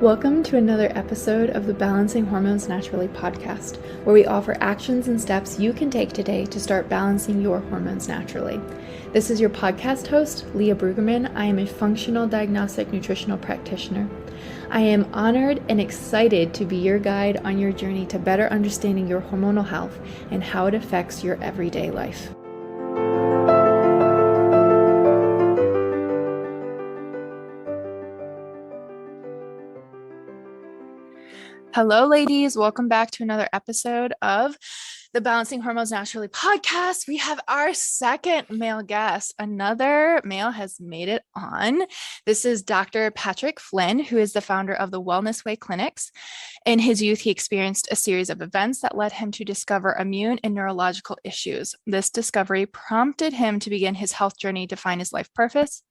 Welcome to another episode of the Balancing Hormones Naturally podcast, where we offer actions and steps you can take today to start balancing your hormones naturally. This is your podcast host, Leah Brueggemann. I am a functional diagnostic nutritional practitioner. I am honored and excited to be your guide on your journey to better understanding your hormonal health and how it affects your everyday life. Hello, ladies. Welcome back to another episode of the Balancing Hormones Naturally podcast. We have our second male guest. Another male has made it on. This is Dr. Patrick Flynn, who is the founder of the Wellness Way Clinics. In his youth, he experienced a series of events that led him to discover immune and neurological issues. This discovery prompted him to begin his health journey to find his life purpose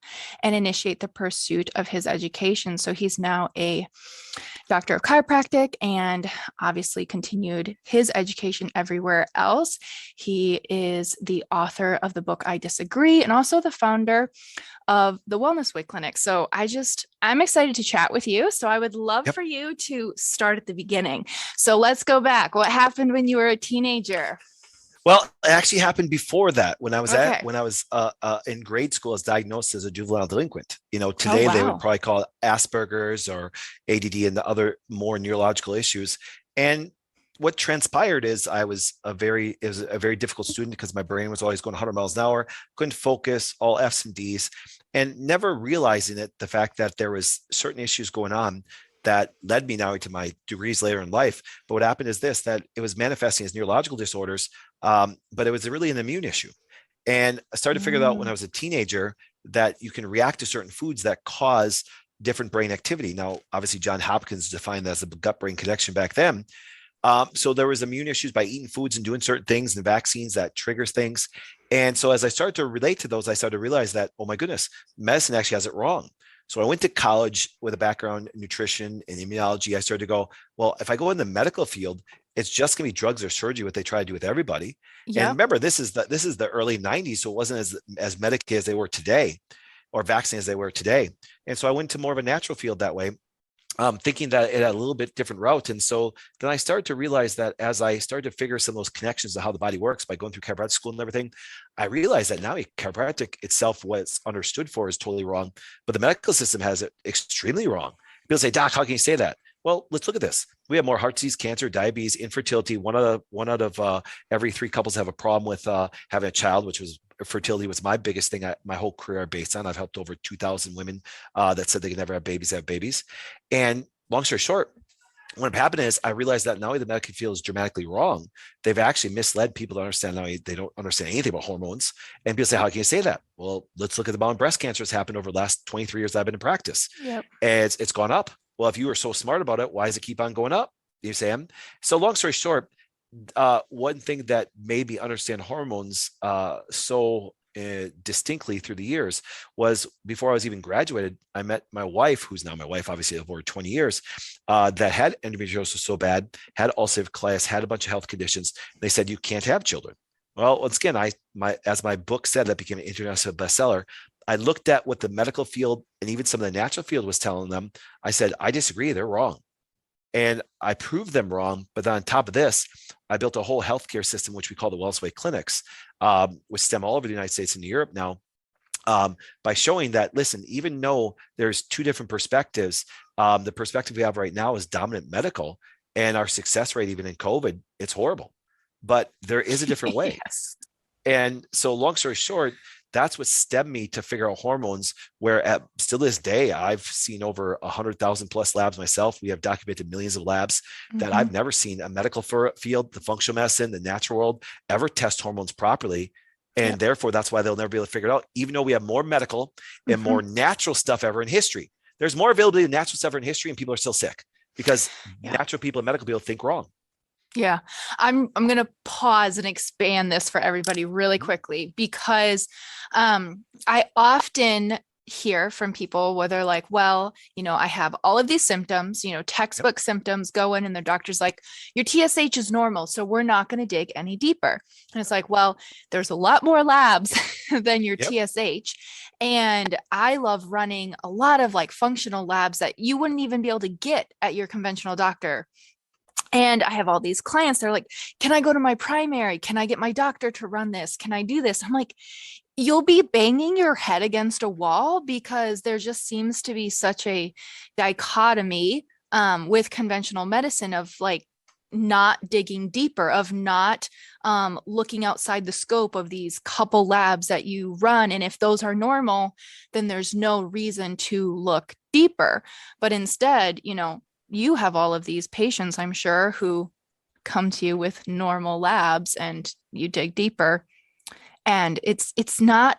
and initiate the pursuit of his education. So he's now a doctor of chiropractic and obviously continued his education everywhere else. He is the author of the book I Disagree and also the founder of the Wellness Way Clinic. So I'm excited to chat with you. So I would love for you to start at the beginning. So let's go back. What happened when you were a teenager? Well, it actually happened before that. When I was in grade school, I was diagnosed as a juvenile delinquent. Today they would probably call it Asperger's or ADD and the other more neurological issues. And what transpired is it was a very difficult student because my brain was always going 100 miles an hour, couldn't focus, all F's and D's, and never realizing the fact that there was certain issues going on that led me now to my degrees later in life. But what happened is that it was manifesting as neurological disorders, but it was really an immune issue. And I started to figure out when I was a teenager that you can react to certain foods that cause different brain activity. Now, obviously, Johns Hopkins defined that as the gut-brain connection back then. So there was immune issues by eating foods and doing certain things and vaccines that triggers things. And so as I started to relate to those, I started to realize that, oh my goodness, medicine actually has it wrong. So I went to college with a background in nutrition and immunology. I started to go, well, if I go in the medical field, it's just going to be drugs or surgery, what they try to do with everybody. Yep. And remember, this is the early 90s. So it wasn't as medicated as they were today or vaccinated as they were today. And so I went to more of a natural field that way, thinking that it had a little bit different route. And so then I started to realize that as I started to figure some of those connections of how the body works by going through chiropractic school and everything, I realized that now chiropractic itself, what it's understood for, is totally wrong, but the medical system has it extremely wrong. People say, Doc, how can you say that? Well, let's look at this. We have more heart disease, cancer, diabetes, infertility. One out of every 3 couples have a problem with having a child, which was fertility was my biggest thing. My whole career based on. I've helped over 2,000 women that said they can never have babies. And long story short, what happened is I realized that not only the medical field is dramatically wrong, they've actually misled people to understand now they don't understand anything about hormones. And people say, how can you say that? Well, let's look at the amount of breast cancer that's happened over the last 23 years that I've been in practice. Yep. And it's gone up. Well, if you were so smart about it, why does it keep on going up? You say, so long story short, one thing that made me understand hormones distinctly through the years was before I was even graduated, I met my wife, who's now my wife, obviously over 20 years, that had endometriosis so bad, had ulcerative colitis, had a bunch of health conditions. They said, you can't have children. Well, once again, as my book said, that became an international bestseller. I looked at what the medical field and even some of the natural field was telling them. I said, I disagree. They're wrong. And I proved them wrong. But then on top of this, I built a whole healthcare system, which we call the Wellness Way Clinics, which stem all over the United States and Europe now, by showing that, listen, even though there's 2 different perspectives, the perspective we have right now is dominant medical, and our success rate, even in COVID, it's horrible. But there is a different way. Yes. And so long story short, that's what stemmed me to figure out hormones, where at still this day, I've seen over 100,000 plus labs myself. We have documented millions of labs that I've never seen a medical field, the functional medicine, the natural world ever test hormones properly. And therefore, that's why they'll never be able to figure it out, even though we have more medical and more natural stuff ever in history. There's more availability of natural stuff in history, and people are still sick because natural people and medical people think wrong. Yeah, I'm going to pause and expand this for everybody really quickly because I often hear from people where they're like, well, I have all of these symptoms, textbook symptoms go in and the doctor's like, your TSH is normal, so we're not going to dig any deeper. And it's like, well, there's a lot more labs than your TSH. And I love running a lot of like functional labs that you wouldn't even be able to get at your conventional doctor. And I have all these clients, they're like, can I go to my primary? Can I get my doctor to run this? Can I do this? I'm like, you'll be banging your head against a wall because there just seems to be such a dichotomy with conventional medicine of like not digging deeper, of not looking outside the scope of these couple labs that you run. And if those are normal, then there's no reason to look deeper. But instead, you have all of these patients, I'm sure, who come to you with normal labs and you dig deeper. And it's not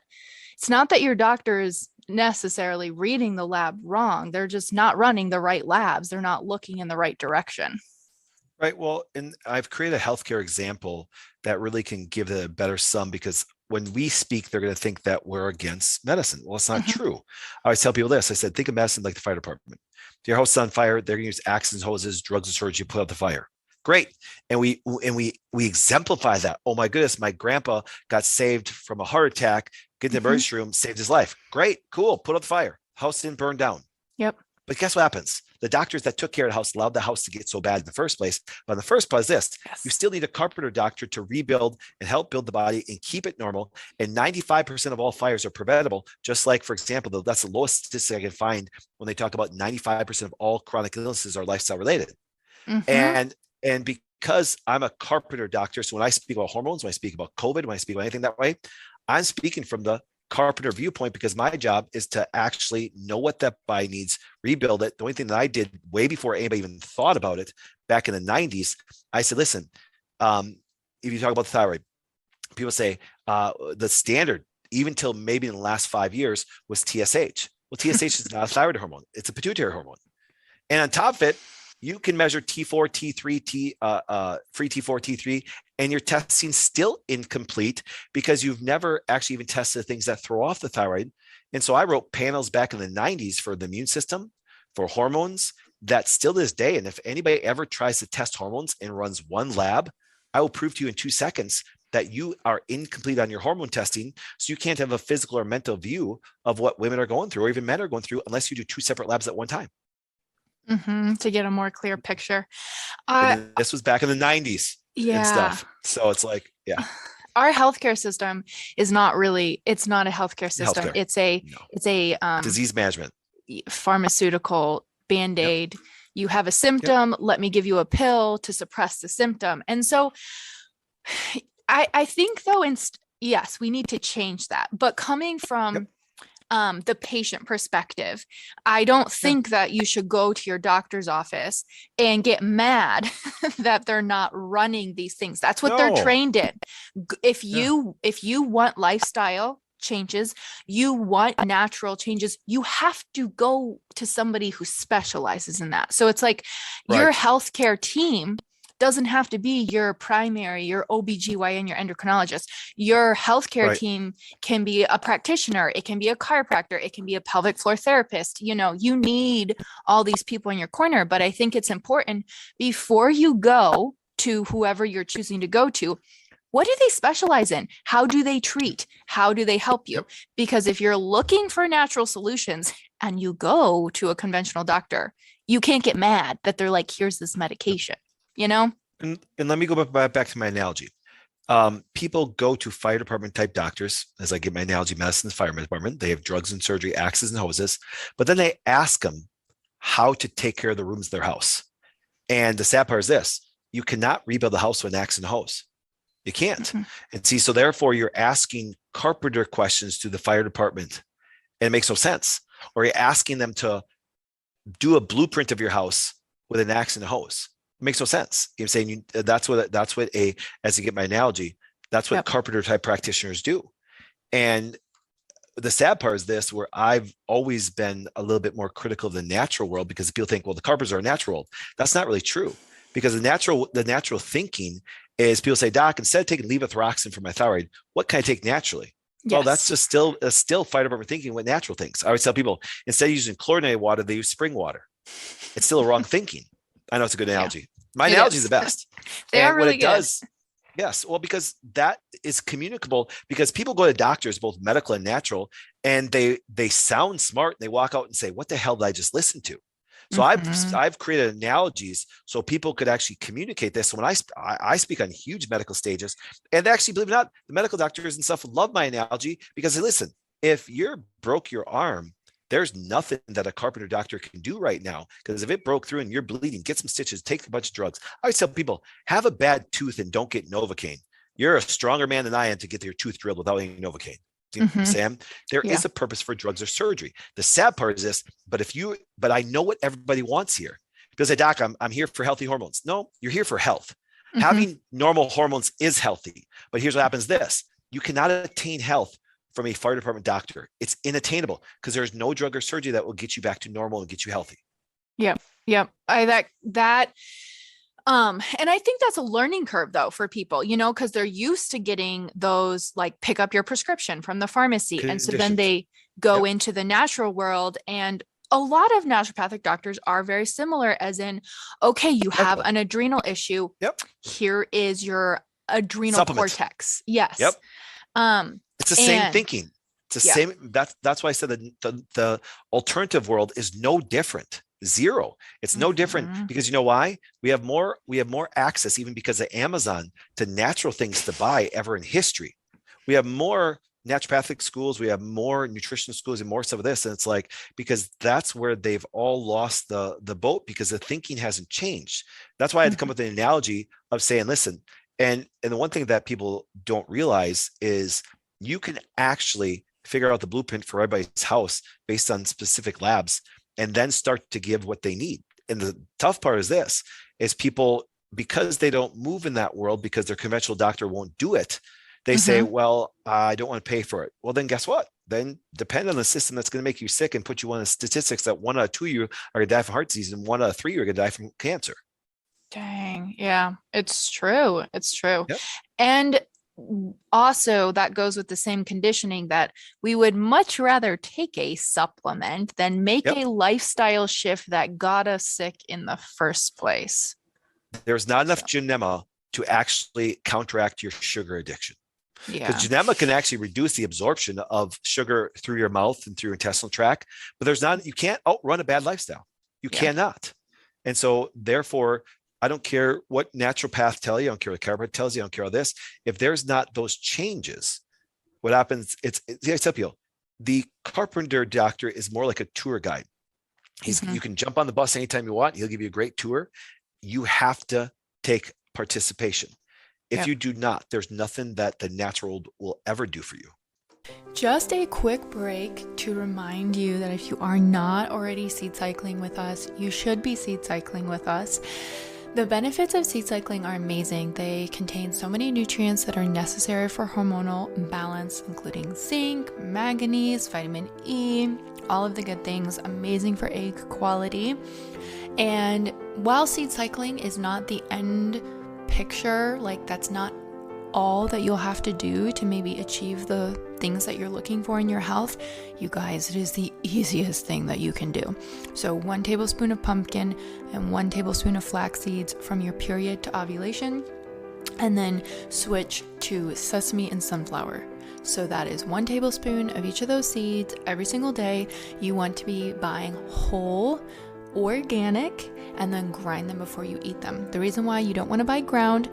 that your doctor is necessarily reading the lab wrong. They're just not running the right labs. They're not looking in the right direction. Right. Well, and I've created a healthcare example that really can give it a better sum, because when we speak, they're going to think that we're against medicine. Well, it's not true. I always tell people this. I said, think of medicine like the fire department. If your house is on fire, they're going to use axes, hoses, drugs, and surgery to put out the fire. Great. And we exemplify that. Oh my goodness, my grandpa got saved from a heart attack, get in the emergency room, saved his life. Great, cool, put out the fire. House didn't burn down. Yep. But guess what happens? The doctors that took care of the house allowed the house to get so bad in the first place. But in the first part is this, you still need a carpenter doctor to rebuild and help build the body and keep it normal. And 95% of all fires are preventable. Just like, for example, that's the lowest statistic I can find when they talk about 95% of all chronic illnesses are lifestyle related. And because I'm a carpenter doctor, so when I speak about hormones, when I speak about COVID, when I speak about anything that way, I'm speaking from the carpenter viewpoint, because my job is to actually know what that body needs, rebuild it. The only thing that I did way before anybody even thought about it back in the 90s, I said, listen, if you talk about the thyroid, people say the standard, even till maybe in the last 5 years, was TSH. Well, TSH is not a thyroid hormone. It's a pituitary hormone. And on top of it, you can measure T4, T3, free T4, T3, and your testing's still incomplete because you've never actually even tested the things that throw off the thyroid. And so I wrote panels back in the 90s for the immune system, for hormones, that still to this day. And if anybody ever tries to test hormones and runs one lab, I will prove to you in 2 seconds that you are incomplete on your hormone testing. So you can't have a physical or mental view of what women are going through, or even men are going through, unless you do 2 separate labs at one time. To get a more clear picture. This was back in the 90s and stuff. So it's like, our healthcare system is not really, it's not a healthcare system. Healthcare. It's a disease management, pharmaceutical Band-Aid. You have a symptom, let me give you a pill to suppress the symptom. And so I think though, yes, we need to change that. But coming from the patient perspective, I don't think that you should go to your doctor's office and get mad that they're not running these things. That's what they're trained in. If you want lifestyle changes, you want natural changes, you have to go to somebody who specializes in that. So it's like your healthcare team doesn't have to be your primary, your OBGYN, your endocrinologist. Your healthcare team can be a practitioner. It can be a chiropractor. It can be a pelvic floor therapist. You need all these people in your corner. But I think it's important, before you go to whoever you're choosing to go to, what do they specialize in? How do they treat? How do they help you? Because if you're looking for natural solutions and you go to a conventional doctor, you can't get mad that they're like, here's this medication. And let me go back to my analogy. People go to fire department type doctors, as I give my analogy, medicine's fire department. They have drugs and surgery, axes and hoses, but then they ask them how to take care of the rooms of their house. And the sad part is this: you cannot rebuild a house with an axe and a hose. You can't. And see, so therefore you're asking carpenter questions to the fire department, and it makes no sense. Or you're asking them to do a blueprint of your house with an axe and a hose. Makes no sense. I'm saying that's what as you get my analogy, that's what carpenter type practitioners do. And the sad part is this, where I've always been a little bit more critical of the natural world, because people think, well, the carpenters are a natural world. That's not really true, because the natural thinking is, people say, doc, instead of taking levothyroxine for my thyroid, what can I take naturally? Well, that's just still fire department thinking with natural things. I always tell people, instead of using chlorinated water, they use spring water. It's still a wrong thinking. I know it's a good analogy. My analogy is the best. They are really good. Yes. Well, because that is communicable, because people go to doctors, both medical and natural, and they sound smart and they walk out and say, what the hell did I just listen to? So I've created analogies so people could actually communicate this. When I speak on huge medical stages, and actually, believe it or not, the medical doctors and stuff love my analogy because listen, if you broke your arm, there's nothing that a carpenter doctor can do right now, because if it broke through and you're bleeding, get some stitches, take a bunch of drugs. I always tell people, have a bad tooth and don't get Novocaine. You're a stronger man than I am to get your tooth drilled without any Novocaine. You know what I'm saying? There is a purpose for drugs or surgery. The sad part is this, but I know what everybody wants here. People say, Doc, I'm here for healthy hormones. No, you're here for health. Having normal hormones is healthy. But here's what happens this. You cannot attain health from a fire department doctor. It's inattainable because there's no drug or surgery that will get you back to normal and get you healthy. Yep. And I think that's a learning curve though for people, because they're used to getting those, like, pick up your prescription from the pharmacy. And so then they go into the natural world, and a lot of naturopathic doctors are very similar, as in, okay, you have an adrenal issue. Here is your adrenal cortex. Yes. It's the same thinking. It's the same. That's why I said that the alternative world is no different. Zero. It's no different, because you know why? We have more access, even because of Amazon, to natural things to buy ever in history. We have more naturopathic schools, we have more nutrition schools and more stuff of this. And it's like, because that's where they've all lost the boat, because the thinking hasn't changed. That's why I had to come up with an analogy of saying, listen, and the one thing that people don't realize is you can actually figure out the blueprint for everybody's house based on specific labs, and then start to give what they need. And the tough part is this, is people, because they don't move in that world, because their conventional doctor won't do it, they say, well, I don't want to pay for it. Well, then guess what? Then depend on the system that's going to make you sick and put you on the statistics that 1 out of 2 of you are going to die from heart disease and 1 out of 3 are going to die from cancer. Dang. Yeah, it's true. It's true. Yep. And also that goes with the same conditioning that we would much rather take a supplement than make a lifestyle shift that got us sick in the first place. There's not enough Genema to actually counteract your sugar addiction. Because Genema can actually reduce the absorption of sugar through your mouth and through your intestinal tract, but you can't outrun a bad lifestyle. You cannot. And so therefore, I don't care what naturopath tell you, I don't care what chiropractor tells you, I don't care all this. If there's not those changes, what happens, I tell people, the carpenter doctor is more like a tour guide. You can jump on the bus anytime you want. He'll give you a great tour. You have to take participation. If you do not, there's nothing that the natural will ever do for you. Just a quick break to remind you that if you are not already seed cycling with us, you should be seed cycling with us. The benefits of seed cycling are amazing. They contain so many nutrients that are necessary for hormonal balance, including zinc, manganese, vitamin E, all of the good things, amazing for egg quality. And while seed cycling is not the end picture, like that's not all that you'll have to do to maybe achieve the things that you're looking for in your health, you guys, it is the easiest thing that you can do. So 1 tablespoon of pumpkin and 1 tablespoon of flax seeds from your period to ovulation, and then switch to sesame and sunflower. So that is 1 tablespoon of each of those seeds every single day. You want to be buying whole, organic, and then grind them before you eat them. The reason why you don't want to buy ground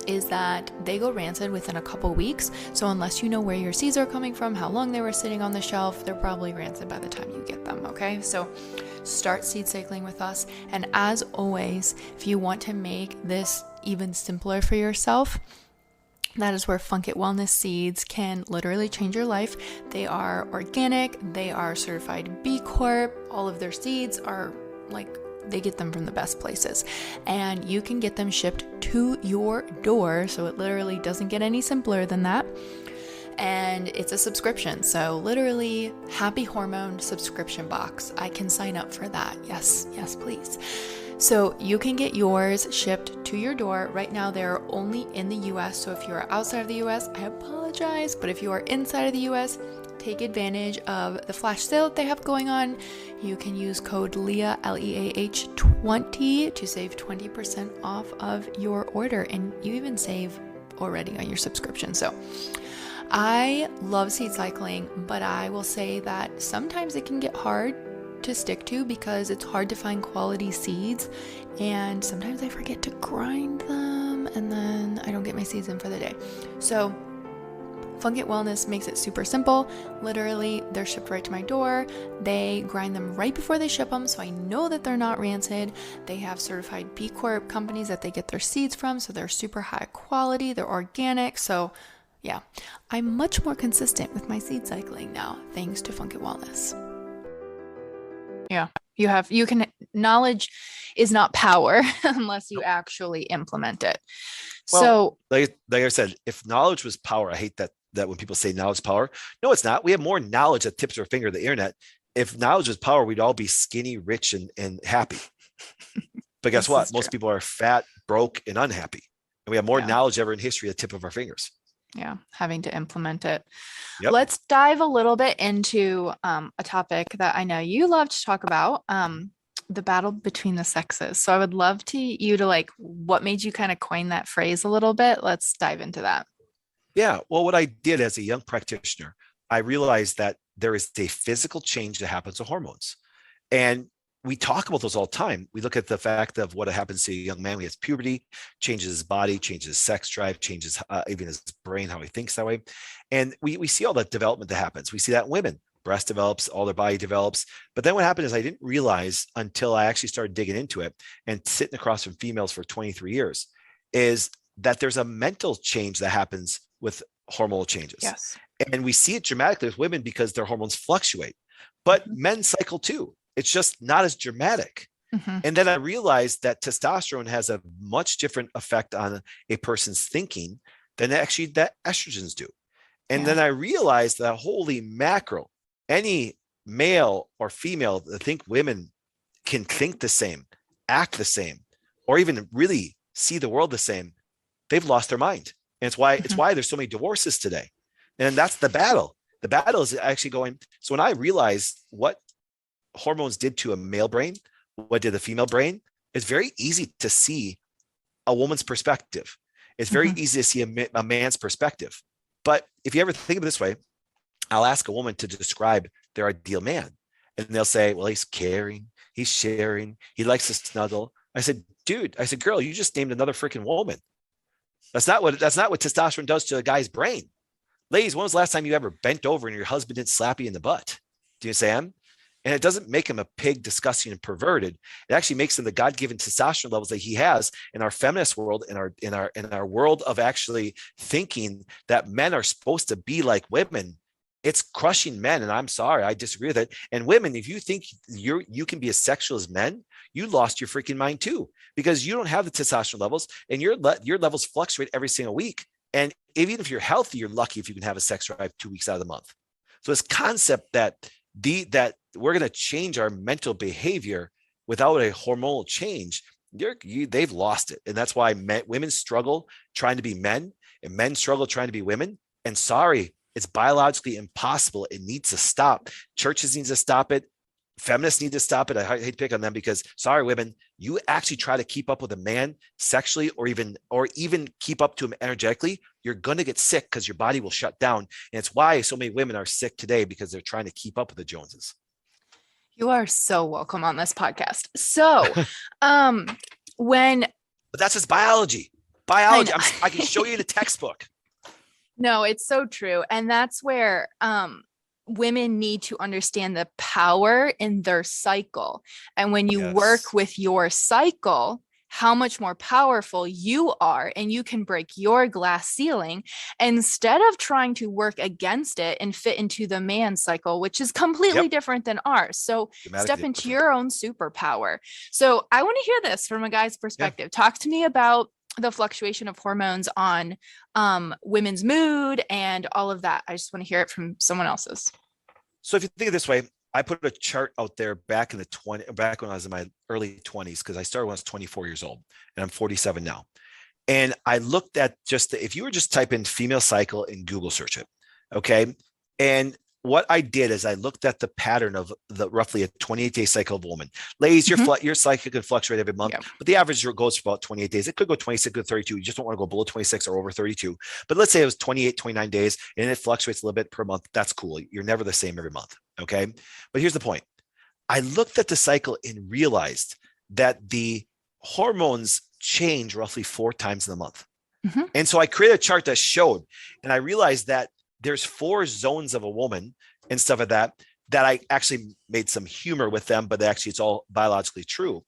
is that they go rancid within a couple weeks. So unless you know where your seeds are coming from, how long they were sitting on the shelf, they're probably rancid by the time you get them, okay? So start seed cycling with us. And as always, if you want to make this even simpler for yourself, that is where Funk It Wellness seeds can literally change your life. They are organic, they are certified B Corp, all of their seeds are they get them from the best places, and you can get them shipped to your door. So it literally doesn't get any simpler than that. And it's a subscription. So literally, Happy Hormone subscription box. I can sign up for that. Yes, please. So you can get yours shipped to your door. Right now, they're only in the US. So if you're outside of the US, I apologize. But if you are inside of the US, take advantage of the flash sale that they have going on. You can use code LEAH, LEAH 20 to save 20% off of your order. And you even save already on your subscription. So I love seed cycling, but I will say that sometimes it can get hard to stick to because it's hard to find quality seeds, and sometimes I forget to grind them and then I don't get my seeds in for the day. So Funk It Wellness makes it super simple. Literally, they're shipped right to my door. They grind them right before they ship them, so I know that they're not rancid. They have certified B Corp companies that they get their seeds from, so they're super high quality, they're organic. So yeah, I'm much more consistent with my seed cycling now, thanks to Funk It Wellness. Yeah, knowledge is not power unless you actually implement it. Well, so like I said, if knowledge was power, I hate that when people say knowledge is power. No, it's not. We have more knowledge that tips our finger of the internet. If knowledge was power, we'd all be skinny, rich, and happy. But guess what? Most people are fat, broke, and unhappy. And we have more knowledge ever in history at the tip of our fingers. Yeah, having to implement it. Yep. Let's dive a little bit into a topic that I know you love to talk about, the battle between the sexes. So I would love you to what made you kind of coin that phrase a little bit? Let's dive into that. Yeah. Well, what I did as a young practitioner, I realized that there is a physical change that happens to hormones. And we talk about those all the time. We look at the fact of what happens to a young man when he has puberty, changes his body, changes his sex drive, changes even his brain, how he thinks that way. And we see all that development that happens. We see that in women. Breast develops, all their body develops. But then what happened is I didn't realize until I actually started digging into it and sitting across from females for 23 years is that there's a mental change that happens with hormonal changes. Yes. And we see it dramatically with women because their hormones fluctuate. But men cycle too. It's just not as dramatic. Mm-hmm. And then I realized that testosterone has a much different effect on a person's thinking than actually that estrogens do. And then I realized that holy mackerel, any male or female that think women can think the same, act the same, or even really see the world the same, they've lost their mind. And it's why there's so many divorces today. And that's the battle. The battle is actually going. So when I realized what hormones did to a male brain, what did the female brain, it's very easy to see a woman's perspective. It's very easy to see a man's perspective. But if you ever think of it this way, I'll ask a woman to describe their ideal man. And they'll say, well, he's caring, he's sharing, he likes to snuggle. I said, girl, you just named another freaking woman. That's not what testosterone does to a guy's brain. Ladies, when was the last time you ever bent over and your husband didn't slap you in the butt? Do you understand? And it doesn't make him a pig, disgusting, and perverted. It actually makes him the God-given testosterone levels that he has in our feminist world, in our world of actually thinking that men are supposed to be like women. It's crushing men, and I'm sorry, I disagree with it. And women, if you think you can be as sexual as men, you lost your freaking mind too, because you don't have the testosterone levels, and your levels fluctuate every single week. And even if you're healthy, you're lucky if you can have a sex drive 2 weeks out of the month. So this concept that we're going to change our mental behavior without a hormonal change, they've lost it. And that's why women struggle trying to be men, and men struggle trying to be women. And sorry, it's biologically impossible. It needs to stop. Churches need to stop it. Feminists need to stop it. I hate to pick on them because, sorry, women, you actually try to keep up with a man sexually or even keep up to him energetically, you're going to get sick because your body will shut down. And it's why so many women are sick today, because they're trying to keep up with the Joneses. You are so welcome on this podcast. So but that's just biology. I can show you the textbook. No, it's so true. And that's where women need to understand the power in their cycle. And when you work with your cycle, how much more powerful you are, and you can break your glass ceiling instead of trying to work against it and fit into the man's cycle, which is completely different than ours. So step into your own superpower. So I want to hear this from a guy's perspective. Talk to me about the fluctuation of hormones on women's mood and all of that. I just want to hear it from someone else's. So if you think of it this way, I put a chart out there back when I was in my early 20s, because I started when I was 24 years old, and I'm 47 now. And I looked at if you were just type in female cycle and Google search it, okay? And what I did is I looked at the pattern of roughly a 28-day cycle of a woman. Ladies, your cycle can fluctuate every month, but the average goes for about 28 days. It could go 26 to 32. You just don't want to go below 26 or over 32. But let's say it was 28, 29 days, and it fluctuates a little bit per month. That's cool. You're never the same every month, okay? But here's the point. I looked at the cycle and realized that the hormones change roughly 4 times in the month. And so I created a chart that showed, and I realized that there's 4 zones of a woman and stuff like that I actually made some humor with them, but actually it's all biologically true.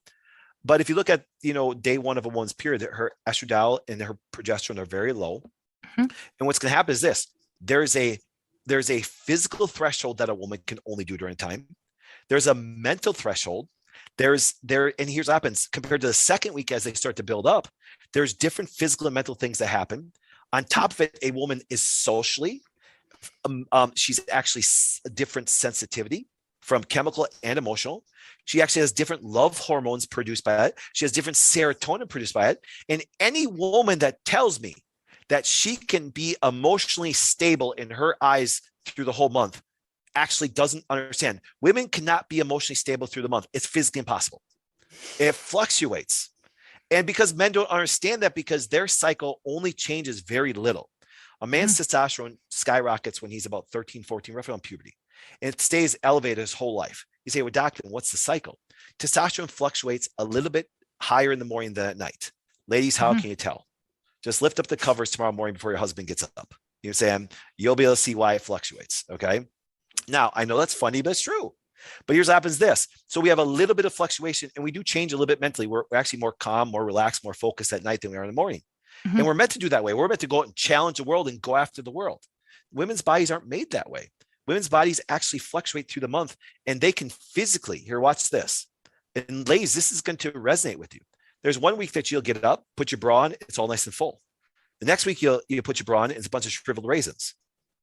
But if you look at, day 1 of a woman's period, her estradiol and her progesterone are very low. And what's going to happen is this: there's a physical threshold that a woman can only do during time. There's a mental threshold. And here's what happens compared to the second week as they start to build up. There's different physical and mental things that happen. On top of it, a woman is socially, she's actually a different sensitivity from chemical and emotional. She actually has different love hormones produced by it. She has different serotonin produced by it. And any woman that tells me that she can be emotionally stable in her eyes through the whole month actually doesn't understand. Women cannot be emotionally stable through the month. It's physically impossible. It fluctuates. And because men don't understand that, because their cycle only changes very little. A man's testosterone skyrockets when he's about 13, 14, roughly on puberty. And it stays elevated his whole life. You say, well, doctor, what's the cycle? Testosterone fluctuates a little bit higher in the morning than at night. Ladies, how can you tell? Just lift up the covers tomorrow morning before your husband gets up. You know what I'm saying? You'll be able to see why it fluctuates, okay? Now, I know that's funny, but it's true. But here's what happens this. So we have a little bit of fluctuation, and we do change a little bit mentally. We're actually more calm, more relaxed, more focused at night than we are in the morning. And we're meant to do that way. We're meant to go out and challenge the world and go after the world. Women's bodies aren't made that way. Women's bodies actually fluctuate through the month, and they can physically, here, watch this. And ladies, this is going to resonate with you. There's one week that you'll get up, put your bra on, it's all nice and full. The next week you put your bra on, it's a bunch of shriveled raisins.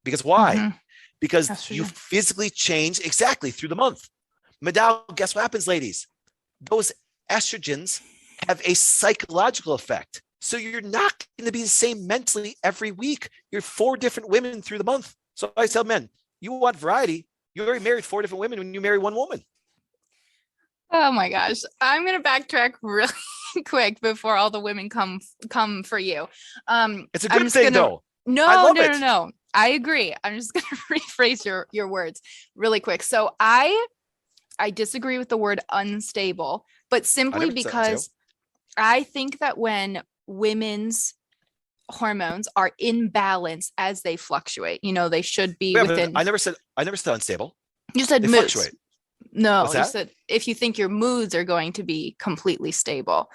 Because why? Because you physically change exactly through the month. Madal, guess what happens, ladies? Those estrogens have a psychological effect. So you're not going to be the same mentally every week. You're 4 different women through the month. So I tell men, you want variety. You already married 4 different women when you marry one woman. Oh my gosh. I'm going to backtrack really quick before all the women come for you. It's a good thing though. No. I agree. I'm just going to rephrase your words really quick. So I disagree with the word unstable, but simply because I think that when women's hormones are in balance as they fluctuate, they should be within. I never said unstable. You said they moods. Fluctuate. No, you said if you think your moods are going to be completely stable.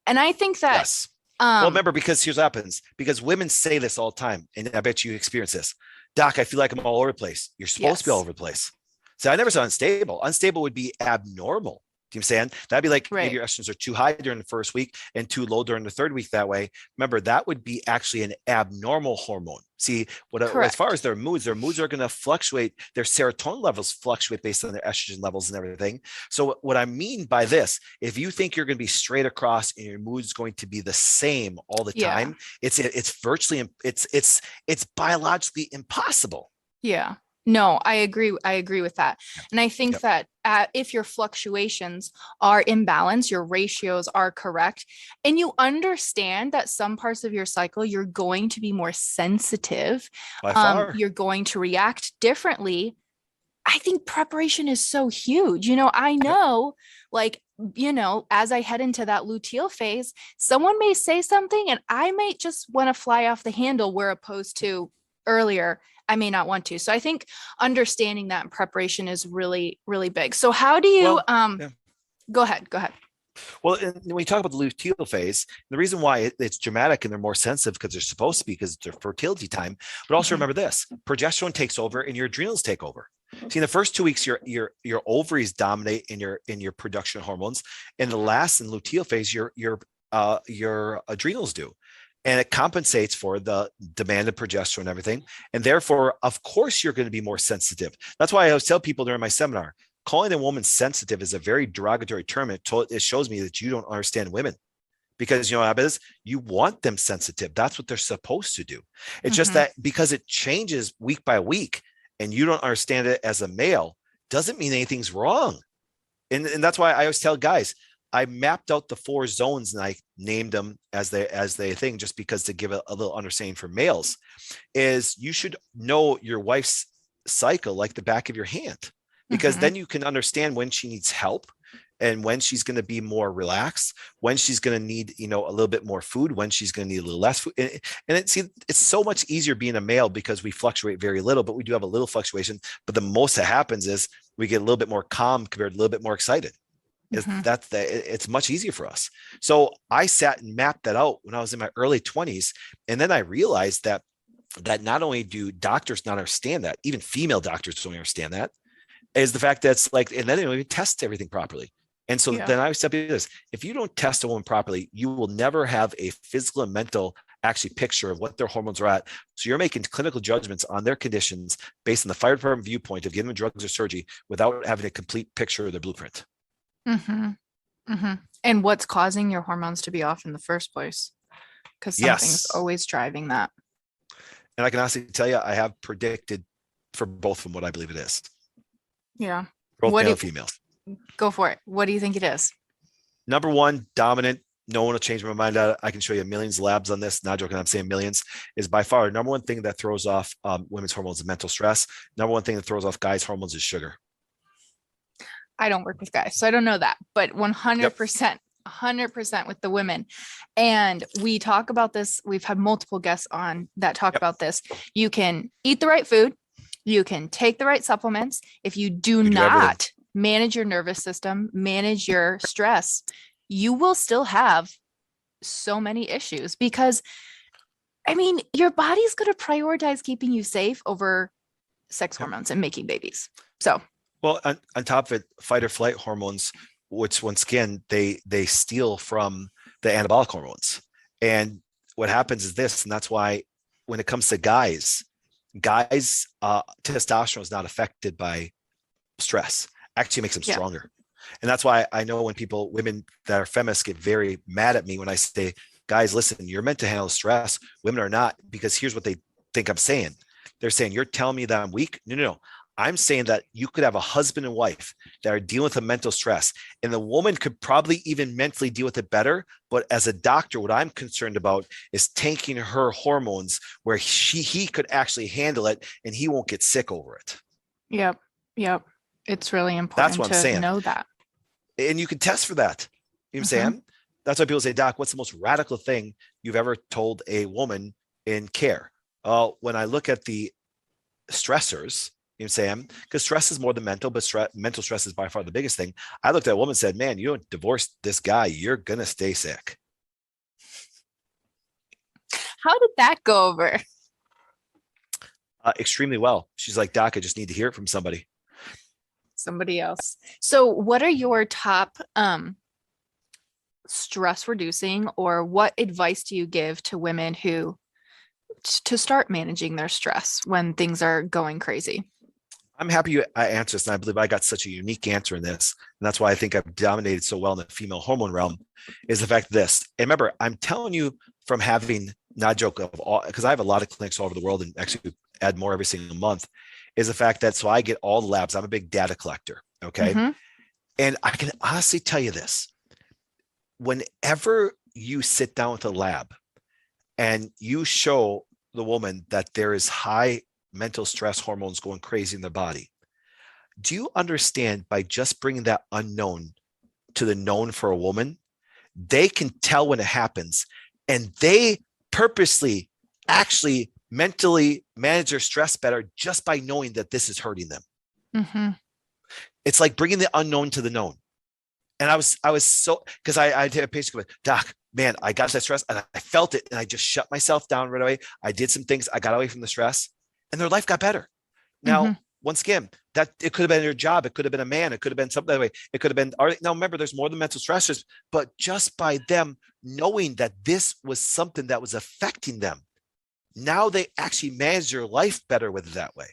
And I think that yes. Well, remember, because here's what happens, because women say this all the time, and I bet you experience this. Doc, I feel like I'm all over the place. You're supposed to be all over the place. So I never said unstable. Unstable would be abnormal. Do you understand? That'd be like maybe your estrogens are too high during the first week and too low during the third week that way. Remember, that would be actually an abnormal hormone. See, as far as their moods are going to fluctuate. Their serotonin levels fluctuate based on their estrogen levels and everything. So what I mean by this, if you think you're going to be straight across and your mood's going to be the same all the time, it's virtually, it's biologically impossible. Yeah. No, I agree. I agree with that. And I think that if your fluctuations are in balance, your ratios are correct, and you understand that some parts of your cycle, you're going to be more sensitive, you're going to react differently. I think preparation is so huge. I know, as I head into that luteal phase, someone may say something and I might just want to fly off the handle, where opposed to earlier, I may not want to. So I think understanding that in preparation is really, really big. So how do you, go ahead. Well, when you talk about the luteal phase, the reason why it's dramatic and they're more sensitive because they're supposed to be, because it's their fertility time. But also remember this: progesterone takes over and your adrenals take over. See, in the first 2 weeks, your ovaries dominate in your production hormones. In the last, in luteal phase, your adrenals do. And it compensates for the demand of progesterone and everything. And therefore, of course, you're going to be more sensitive. That's why I always tell people during my seminar, calling a woman sensitive is a very derogatory term. It shows me that you don't understand women, because you know what happens? You want them sensitive. That's what they're supposed to do. It's just that because it changes week by week and you don't understand it as a male, doesn't mean anything's wrong. And that's why I always tell guys, I mapped out the 4 zones and I named them as they thing, just because to give a little understanding for males, is you should know your wife's cycle like the back of your hand, because then you can understand when she needs help and when she's going to be more relaxed, when she's going to need, a little bit more food, when she's going to need a little less food. And it's so much easier being a male because we fluctuate very little, but we do have a little fluctuation. But the most that happens is we get a little bit more calm compared to a little bit more excited. It's much easier for us. So I sat and mapped that out when I was in my early 20s. And then I realized that not only do doctors not understand that, even female doctors don't understand that, is the fact that it's like, and then they don't even test everything properly. And so then I was telling you this, if you don't test a woman properly, you will never have a physical and mental actually picture of what their hormones are at. So you're making clinical judgments on their conditions based on the fire department viewpoint of giving them drugs or surgery without having a complete picture of their blueprint. And what's causing your hormones to be off in the first place? Because something's always driving that. And I can honestly tell you, I have predicted for both of them what I believe it is. Yeah. Both male and females. Go for it. What do you think it is? Number one, dominant. No one will change my mind. I can show you millions of labs on this. Not joking. I'm saying millions. Is by far number one thing that throws off women's hormones is mental stress. Number one thing that throws off guys' hormones is sugar. I don't work with guys, so I don't know that, but 100%, 100% with the women. And we talk about this. We've had multiple guests on that talk about this. You can eat the right food. You can take the right supplements. If you do not manage your nervous system, manage your stress, you will still have so many issues, because your body's going to prioritize keeping you safe over sex hormones and making babies. So, well, on top of it, fight or flight hormones, which once again, they steal from the anabolic hormones. And what happens is this, and that's why when it comes to guys, testosterone is not affected by stress. Actually makes them stronger. And that's why I know when women that are feminists get very mad at me when I say, guys, listen, you're meant to handle stress. Women are not, because here's what they think I'm saying. They're saying, you're telling me that I'm weak. No. I'm saying that you could have a husband and wife that are dealing with a mental stress, and the woman could probably even mentally deal with it better. But as a doctor, what I'm concerned about is tanking her hormones where he could actually handle it and he won't get sick over it. Yep. It's really important That's what I'm saying. Know that. And you can test for that. You know what I'm saying? That's why people say, Doc, what's the most radical thing you've ever told a woman in care? When I look at the stressors, you know what I'm saying? Because stress is more than mental, but mental stress is by far the biggest thing. I looked at a woman and said, man, you don't divorce this guy, you're going to stay sick. How did that go over? Extremely well. She's like, Doc, I just need to hear it from somebody else. So what are your top stress reducing, or what advice do you give to women who to start managing their stress when things are going crazy? I'm happy I answered this, and I believe I got such a unique answer in this, and that's why I think I've dominated so well in the female hormone realm, is the fact this. And remember, I'm telling you from having, not joke of all, because I have a lot of clinics all over the world and actually add more every single month, is the fact that, so I get all the labs. I'm a big data collector. Okay. And I can honestly tell you this, whenever you sit down with a lab and you show the woman that there is high mental stress hormones going crazy in their body, do you understand, by just bringing that unknown to the known for a woman, they can tell when it happens, and they purposely actually mentally manage their stress better just by knowing that this is hurting them. It's like bringing the unknown to the known. And I was so, because I did a patient go, Doc, man, I got that stress and I felt it, and I just shut myself down right away. I did some things. I got away from the stress, and their life got better. Now, once again, that it could have been your job. It could have been a man. It could have been something that way. It could have been, now remember, there's more than mental stressors, but just by them knowing that this was something that was affecting them, now they actually manage their life better with it that way.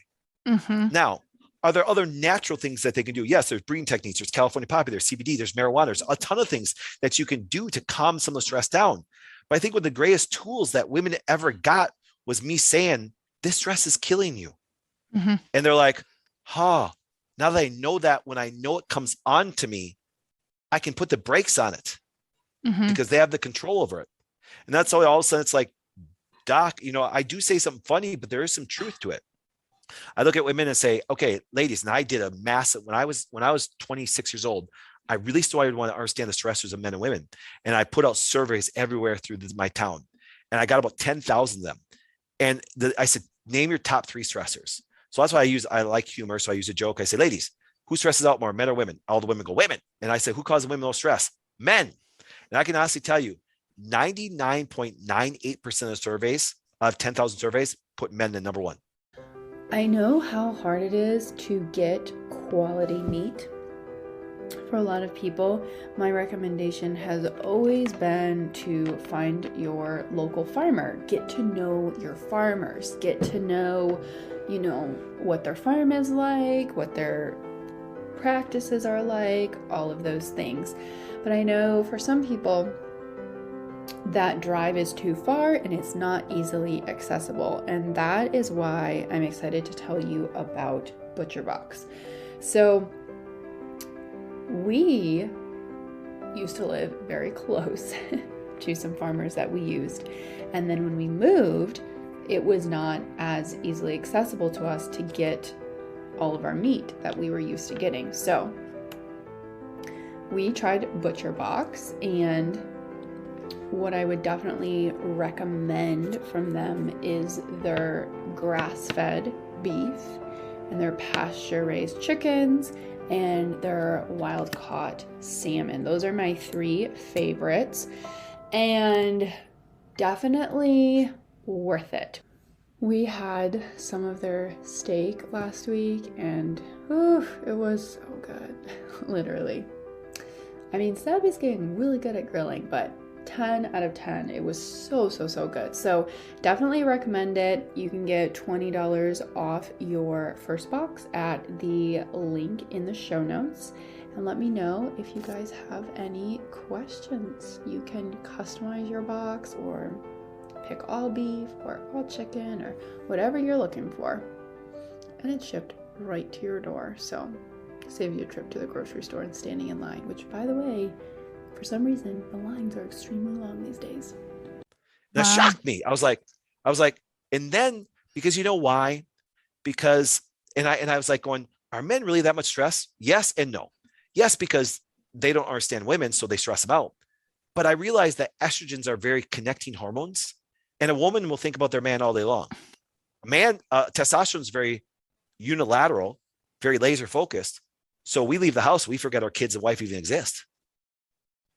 Now, Are there other natural things that they can do? Yes, there's breathing techniques, there's California poppy, there's CBD, there's marijuana, there's a ton of things that you can do to calm some of the stress down. But I think one of the greatest tools that women ever got was me saying, this stress is killing you. Mm-hmm. And they're like, now that I know that, when I know it comes on to me, I can put the brakes on it because they have the control over it. And that's all of a sudden it's like, doc, I do say something funny, but there is some truth to it. I look at women and say, okay, ladies, and I did a massive, when I was 26 years old, I really started want to understand the stressors of men and women. And I put out surveys everywhere through my town. And I got about 10,000 of them. And I said, name your top 3 stressors. So that's why I like humor. So I use a joke. I say, ladies, who stresses out more, men or women? All the women go, women. And I say, who causes women most stress? Men. And I can honestly tell you, 99.98% of surveys, of 10,000 surveys, put men in number 1. I know how hard it is to get quality meat. For a lot of people, my recommendation has always been to find your local farmer. Get to know your farmers. Get to know, what their farm is like, what their practices are like, all of those things. But I know for some people, that drive is too far and it's not easily accessible. And that is why I'm excited to tell you about ButcherBox. So we used to live very close to some farmers that we used. And then when we moved, it was not as easily accessible to us to get all of our meat that we were used to getting. So we tried ButcherBox, and what I would definitely recommend from them is their grass-fed beef and their pasture-raised chickens and their wild-caught salmon. Those are my 3 favorites, and definitely worth it. We had some of their steak last week, and it was so good, literally. I mean, Seb is getting really good at grilling, but 10 out of 10. It was so good. So definitely recommend it. You can get $20 off your first box at the link in the show notes. And let me know if you guys have any questions. You can customize your box or pick all beef or all chicken or whatever you're looking for. And it's shipped right to your door. So save you a trip to the grocery store and standing in line, which, by the way, for some reason, the lines are extremely long these days. That shocked me. I was like, and then, because you know why? Because, and I was like going, are men really that much stress? Yes and no. Yes, because they don't understand women, so they stress them out. But I realized that estrogens are very connecting hormones, and a woman will think about their man all day long. A man, testosterone is very unilateral, very laser focused. So we leave the house, we forget our kids and wife even exist.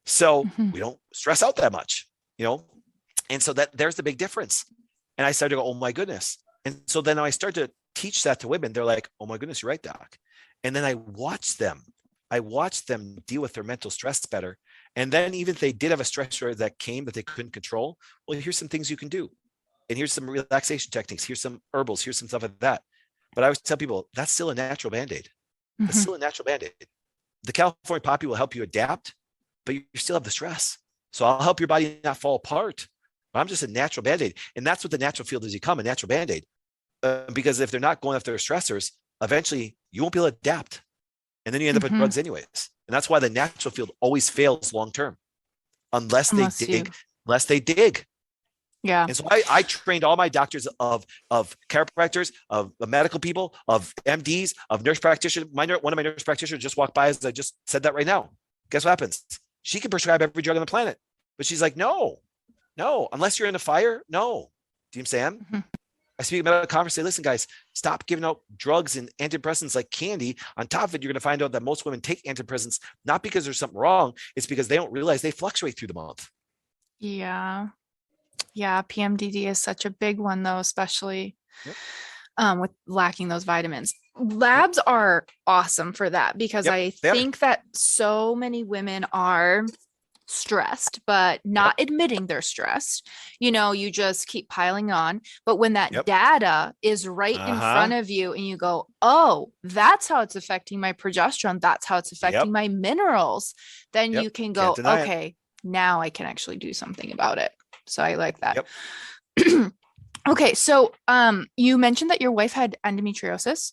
So we don't stress out that much, and so there's the big difference. And I started to go, oh my goodness. And so then I start to teach that to women. They're like, oh my goodness, you're right, doc. And then I watch them deal with their mental stress better. And then even if they did have a stressor that came that they couldn't control, well, here's some things you can do. And here's some relaxation techniques. Here's some herbals. Here's some stuff like that. But I always tell people, that's still a natural Band-Aid. That's still a natural Band-Aid. The California poppy will help you adapt, but you still have the stress. So I'll help your body not fall apart. I'm just a natural Band-Aid. And that's what the natural field has become, a natural Band-Aid. Because if they're not going after their stressors, eventually you won't be able to adapt. And then you end up with drugs anyways. And that's why the natural field always fails long-term, unless they dig. Yeah. And so I trained all my doctors of chiropractors, of medical people, of MDs, of nurse practitioners. One of my nurse practitioners just walked by as I just said that right now. Guess what happens? She can prescribe every drug on the planet, but she's like, no, unless you're in a fire, no. Do you understand? I speak about a conference, say, listen, guys, stop giving out drugs and antidepressants like candy. On top of it, you're going to find out that most women take antidepressants, not because there's something wrong. It's because they don't realize they fluctuate through the month. Yeah. PMDD is such a big one though, especially with lacking those vitamins. Labs are awesome for that because I think that so many women are stressed, but not admitting they're stressed. You just keep piling on. But when that data is right in front of you and you go, oh, that's how it's affecting my progesterone, that's how it's affecting my minerals, then you can go, okay, now I can actually do something about it. So I like that. Okay, so you mentioned that your wife had endometriosis.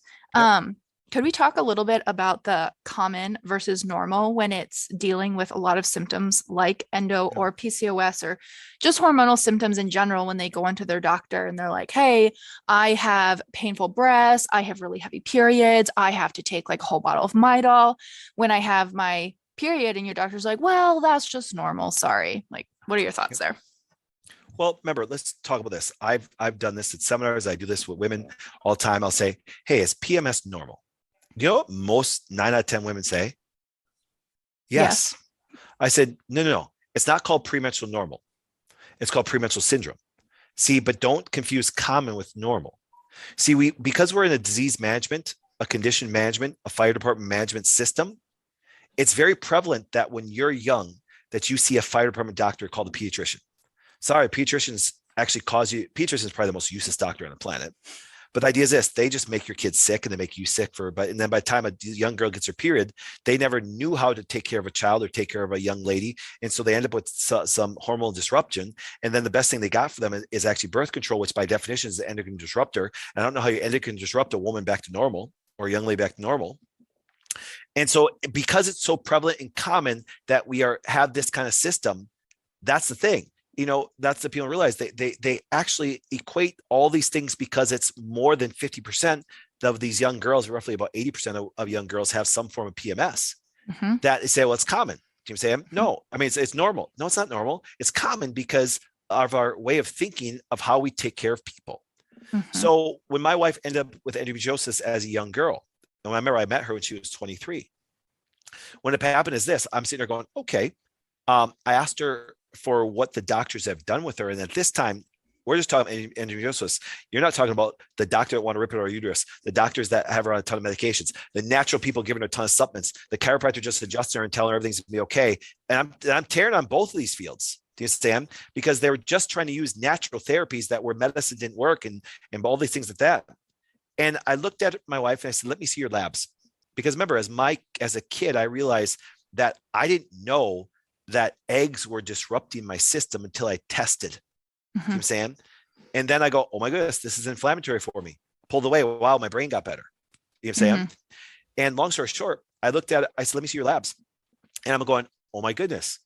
Could we talk a little bit about the common versus normal when it's dealing with a lot of symptoms like endo or PCOS or just hormonal symptoms in general when they go into their doctor and they're like, hey, I have painful breasts, I have really heavy periods, I have to take like a whole bottle of Midol when I have my period, and your doctor's like, well, that's just normal, sorry. Like, what are your thoughts there? Well, remember, let's talk about this. I've done this at seminars. I do this with women all the time. I'll say, hey, is PMS normal? You know what most 9 out of 10 women say? Yes. I said, no. It's not called premenstrual normal. It's called premenstrual syndrome. See, but don't confuse common with normal. See, because we're in a disease management, a condition management, a fire department management system, it's very prevalent that when you're young, that you see a fire department doctor called a pediatrician. Sorry, pediatricians actually pediatrician is probably the most useless doctor on the planet. But the idea is this: they just make your kids sick and they make you sick and then by the time a young girl gets her period, they never knew how to take care of a child or take care of a young lady. And so they end up with some hormonal disruption. And then the best thing they got for them is actually birth control, which by definition is the endocrine disruptor. And I don't know how you endocrine disrupt a woman back to normal or a young lady back to normal. And so because it's so prevalent and common that we have this kind of system, that's the thing. That's the people realize they actually equate all these things because it's more than 50% of these young girls, roughly about 80% of young girls have some form of PMS. That they say, well, it's common. Do you say, no, I mean, it's normal. No, it's not normal. It's common because of our way of thinking of how we take care of people. So when my wife ended up with endometriosis as a young girl, and I remember I met her when she was 23. When it happened is this: I'm sitting there going, okay. I asked her for what the doctors have done with her. And at this time, we're just talking endometriosis. You're not talking about the doctor that want to rip it out of her uterus, the doctors that have her on a ton of medications, the natural people giving her a ton of supplements, the chiropractor just adjusting her and telling her everything's going to be okay. And I'm tearing on both of these fields. Do you understand? Because they were just trying to use natural therapies that where medicine didn't work and all these things like that. And I looked at my wife and I said, let me see your labs. Because remember, as a kid, I realized that I didn't know that eggs were disrupting my system until I tested. You know what I'm saying? And then I go, oh my goodness, this is inflammatory for me. Pulled away. Wow, my brain got better. You know what I'm saying? And long story short, I looked at it. I said, let me see your labs. And I'm going, oh my goodness,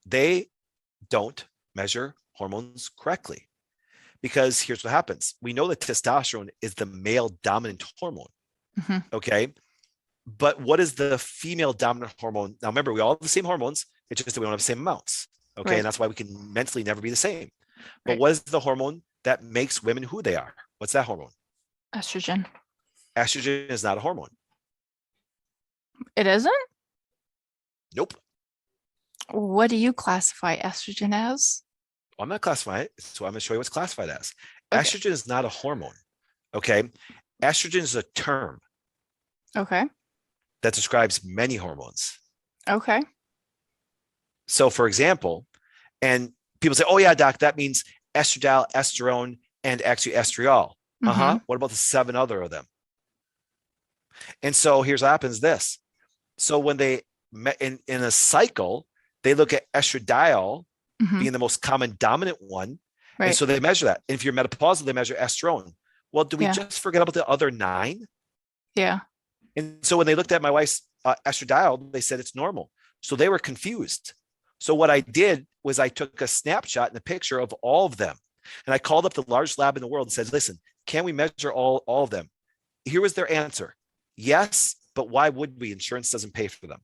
they don't measure hormones correctly. Because here's what happens. We know that testosterone is the male dominant hormone. Okay. But what is the female dominant hormone? Now, remember, we all have the same hormones. It's just that we don't have the same amounts. Okay. Right. And that's why we can mentally never be the same. But what is the hormone that makes women who they are? What's that hormone? Estrogen. Estrogen is not a hormone. It isn't? Nope. What do you classify estrogen as? Well, I'm not classifying it. So I'm going to show you what's classified as. Okay. Estrogen is not a hormone. Okay. Estrogen is a term. Okay. That describes many hormones. Okay. So for example, and people say, oh yeah, doc, that means estradiol, estrone, and actually estriol. What about the 7 other of them? And so here's what happens this. So when they, in a cycle, they look at estradiol being the most common dominant one. Right. And so they measure that. And if you're menopausal, they measure estrone. Well, do we just forget about the other 9? Yeah. And so when they looked at my wife's estradiol, they said it's normal. So they were confused. So what I did was I took a snapshot and a picture of all of them. And I called up the largest lab in the world and said, listen, can we measure all of them? Here was their answer. Yes, but why would we? Insurance doesn't pay for them.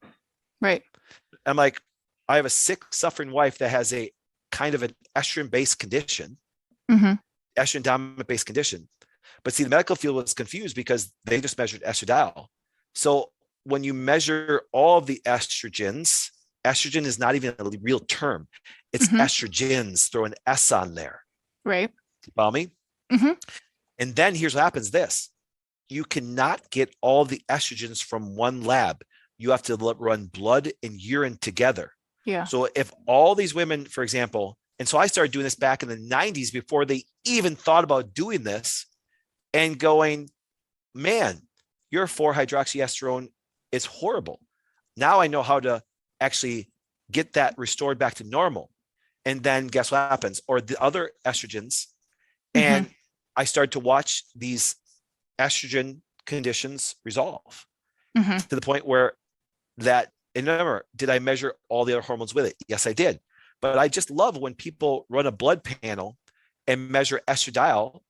Right. I'm like, I have a sick, suffering wife that has a kind of an estrogen-based condition, estrogen dominant-based condition. But see, the medical field was confused because they just measured estradiol. So when you measure all of the estrogens, estrogen is not even a real term. It's estrogens, throw an S on there. Right. You follow me? And then here's what happens this. You cannot get all the estrogens from one lab. You have to run blood and urine together. Yeah. So if all these women, for example, and so I started doing this back in the 90s before they even thought about doing this, and going, man, your 4-hydroxyestrone is horrible. Now I know how to actually get that restored back to normal. And then guess what happens? Or the other estrogens. And I started to watch these estrogen conditions resolve to the point where that, and remember, did I measure all the other hormones with it? Yes, I did. But I just love when people run a blood panel and measure estradiol,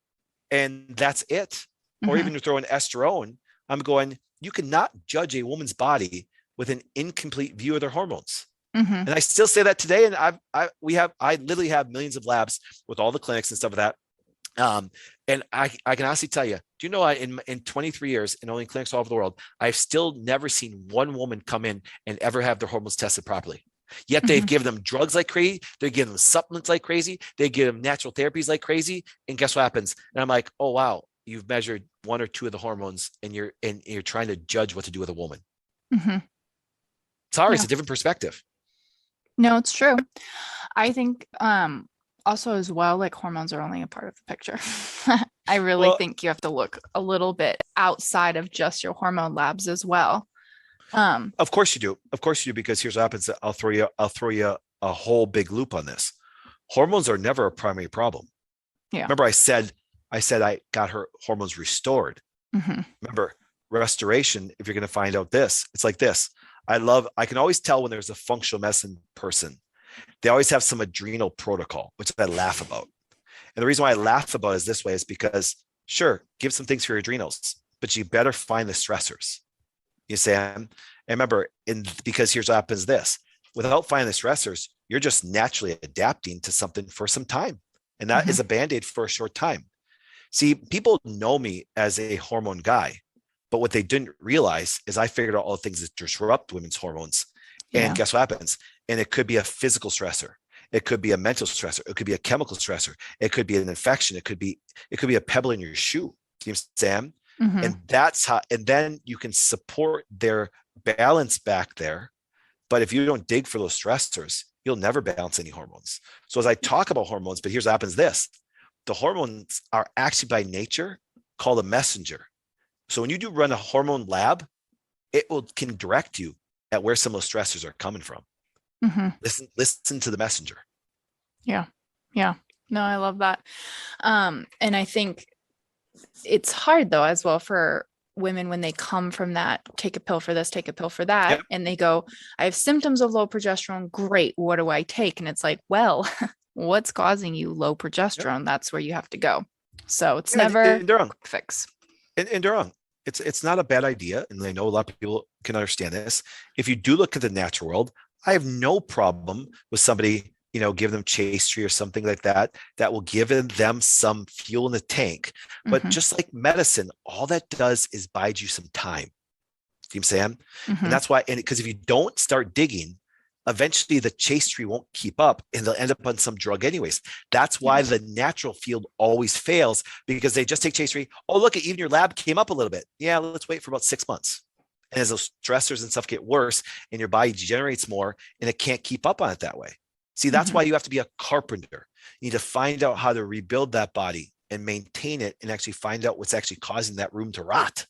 and that's it. Or even throw in estrone. I'm going, you cannot judge a woman's body with an incomplete view of their hormones. And I still say that today. And I literally have millions of labs with all the clinics and stuff like that. And I can honestly tell you, do you know, in 23 years and only clinics all over the world, I've still never seen one woman come in and ever have their hormones tested properly. Yet they've given them drugs like crazy. They give them supplements like crazy. They give them natural therapies like crazy. And guess what happens? And I'm like, oh, wow, you've measured 1 or 2 of the hormones and you're trying to judge what to do with a woman. Sorry, it's a different perspective. No, it's true. I think also as well, like hormones are only a part of the picture. I really think you have to look a little bit outside of just your hormone labs as well. Of course you do. Of course you do, because here's what happens. I'll throw you a whole big loop on this. Hormones are never a primary problem. Yeah. Remember I said I got her hormones restored. Remember, restoration, if you're going to find out this, it's like this. I can always tell when there's a functional medicine person, they always have some adrenal protocol, which I laugh about. And the reason why I laugh about it is this way is because, sure, give some things for your adrenals, but you better find the stressors. You see, and remember, because here's what happens this, without finding the stressors, you're just naturally adapting to something for some time. And that is a Band-Aid for a short time. See, people know me as a hormone guy, but what they didn't realize is I figured out all the things that disrupt women's hormones. And guess what happens? And it could be a physical stressor. It could be a mental stressor. It could be a chemical stressor. It could be an infection. It could be a pebble in your shoe. Do you understand? And that's how, and then you can support their balance back there. But if you don't dig for those stressors, you'll never balance any hormones. So as I talk about hormones, but here's what happens this, the hormones are actually by nature called a messenger. So when you do run a hormone lab, it can direct you at where some of those stressors are coming from. Listen to the messenger. Yeah. No, I love that. And I think it's hard though, as well, for women when they come from that, take a pill for this, take a pill for that. And they go, I have symptoms of low progesterone. Great. What do I take? And it's like, well, what's causing you low progesterone? That's where you have to go. So it's never a quick fix. And they're wrong. It's not a bad idea. And I know a lot of people can understand this. If you do look at the natural world, I have no problem with somebody, give them chaste or something like that will give them some fuel in the tank. But just like medicine, all that does is bide you some time. See what I'm saying? And that's why, because if you don't start digging, eventually the chaste tree won't keep up and they'll end up on some drug anyways. That's why the natural field always fails, because they just take chaste tree. Oh, look, even your lab came up a little bit. Yeah, let's wait for about 6 months. And as those stressors and stuff get worse and your body degenerates more and it can't keep up on it that way. See, that's why you have to be a carpenter. You need to find out how to rebuild that body and maintain it and actually find out what's actually causing that room to rot.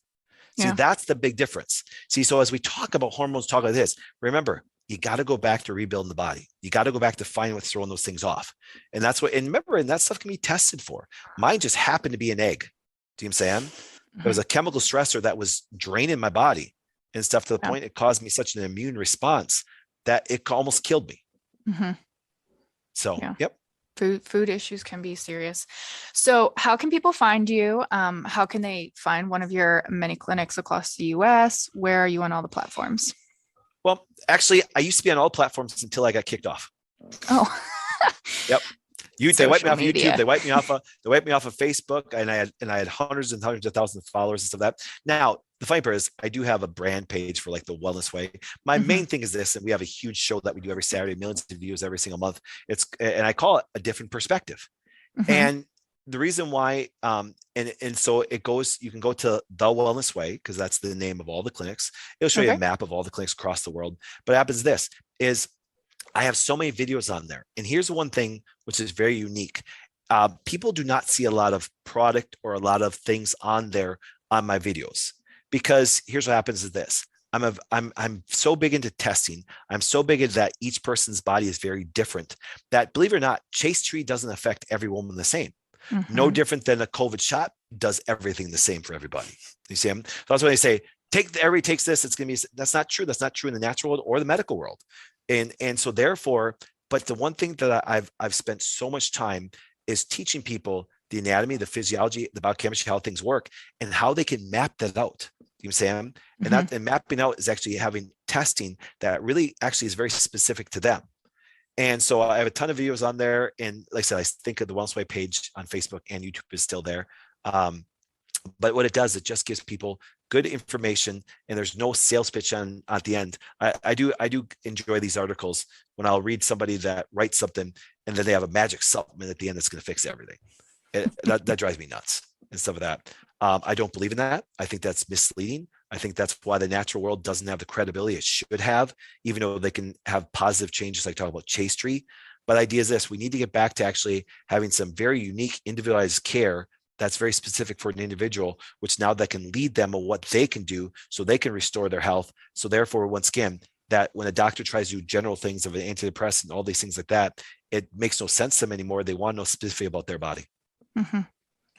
See, that's the big difference. See, so as we talk about hormones, talk like this, remember, you got to go back to rebuilding the body. You got to go back to finding what's throwing those things off. And that's what, and remember, and that stuff can be tested for. Mine just happened to be an egg. Do you know what I'm saying? It was a chemical stressor that was draining my body and stuff to the point it caused me such an immune response that it almost killed me. So, Food issues can be serious. So how can people find you? How can they find one of your many clinics across the US? Where are you on all the platforms? Well, actually, I used to be on all platforms until I got kicked off. Oh, yep. They wiped me off YouTube. They wiped me off of Facebook, and I had hundreds and hundreds of thousands of followers and stuff like that. Now, the funny part is I do have a brand page for like the Wellness Way. My main thing is this, and we have a huge show that we do every Saturday, millions of views every single month. And I call it A Different Perspective. And the reason why, and so it goes, you can go to The Wellness Way, because that's the name of all the clinics. It'll show you a map of all the clinics across the world. But what happens this is I have so many videos on there. And here's one thing which is very unique. People do not see a lot of product or a lot of things on there on my videos, because here's what happens is this. I'm so big into testing. I'm so big into that each person's body is very different, that, believe it or not, Chase Tree doesn't affect every woman the same. No different than a COVID shot does everything the same for everybody. You see them? So that's why they say, everybody takes this, it's going to be, that's not true. That's not true in the natural world or the medical world. And so therefore, but the one thing that I've spent so much time is teaching people the anatomy, the physiology, the biochemistry, how things work, and how they can map that out. You know what I'm saying? And mapping out is actually having testing that really actually is very specific to them. And so I have a ton of videos on there. And like I said, I think of the Wellness Way page on Facebook and YouTube is still there. But what it does, it just gives people good information, and there's no sales pitch at the end. I do enjoy these articles when I'll read somebody that writes something and then they have a magic supplement at the end that's going to fix everything. That drives me nuts and stuff of that. I don't believe in that. I think that's misleading. I think that's why the natural world doesn't have the credibility it should have, even though they can have positive changes like talk about Chase Tree. But the idea is this: we need to get back to actually having some very unique individualized care that's very specific for an individual, which now that can lead them on what they can do so they can restore their health. So therefore, once again, that when a doctor tries to do general things of an antidepressant and all these things like that, it makes no sense to them anymore. They want to know specifically about their body. All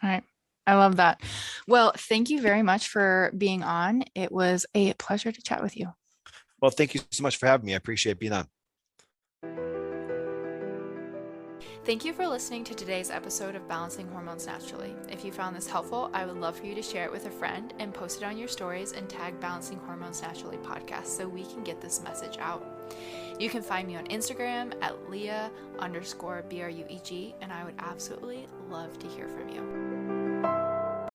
right. I love that. Well, thank you very much for being on. It was a pleasure to chat with you. Well, thank you so much for having me. I appreciate being on. Thank you for listening to today's episode of Balancing Hormones Naturally. If you found this helpful, I would love for you to share it with a friend and post it on your stories and tag Balancing Hormones Naturally podcast so we can get this message out. You can find me on Instagram at Leah_BRUEG, and I would absolutely love to hear from you.